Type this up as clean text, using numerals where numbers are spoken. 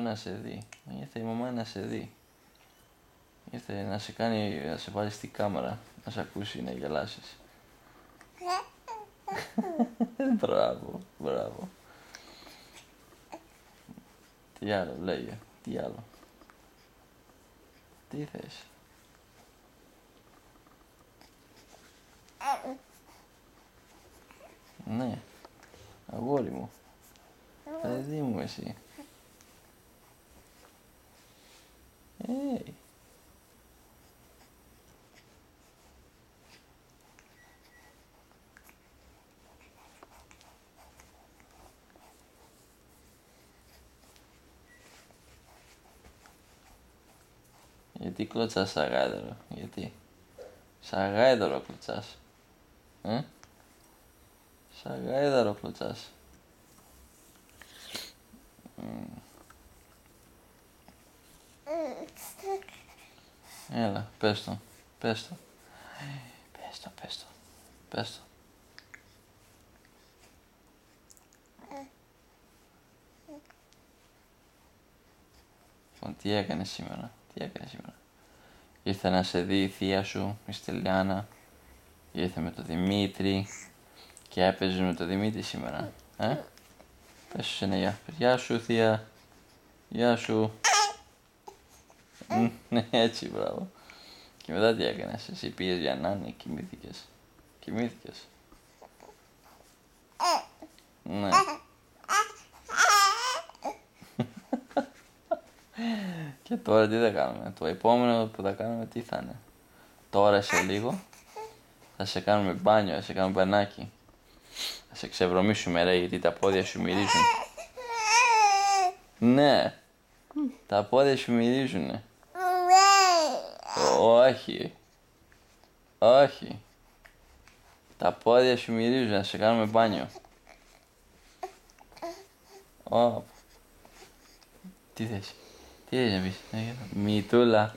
να σε δει. Ήρθε η μαμά να σε δει. Ήρθε να σε κάνει, να σε βάλει στην κάμερα, να σε ακούσει, να γελάσεις. Μπράβο, μπράβο. Τι άλλο, λέγε, τι άλλο. Τι θες. Ναι, αγόρι μου. Παιδί μου εσύ. Γιατί κλωτσάς σαν γάιδαρο, γιατί. Σαν γάιδαρο κλωτσάς. Σαν γάιδαρο κλωτσάς. Έλα, πες το, πες το. Πες το, πες το, πες το. Λοιπόν, τι έκανες σήμερα, τι έκανες σήμερα. Ήρθε να σε δει η θεία σου, η Στελιάνα. Ήρθε με το Δημήτρη. Και έπαιζε με το Δημήτρη σήμερα. Πες σου ένα γεια. Γεια σου θεία. Γεια σου. Ναι, έτσι, μπράβο. Και μετά τι έκανες, εσύ πήγες για να είναι, κοιμήθηκες. Κοιμήθηκες. Ναι. Και τώρα τι θα κάνουμε, το επόμενο που θα κάνουμε τι θα είναι. Τώρα σε λίγο θα σε κάνουμε μπάνιο, θα σε κάνουμε μπανάκι. Θα σε ξεβρωμίσουμε ρε, γιατί τα πόδια σου μυρίζουν. Ναι, τα πόδια σου μυρίζουνε. Όχι. Όχι. Τα πόδια σου μυρίζουν, να σε κάνουμε μπάνιο. Τι θες, τι θες να πεις, μητούλα.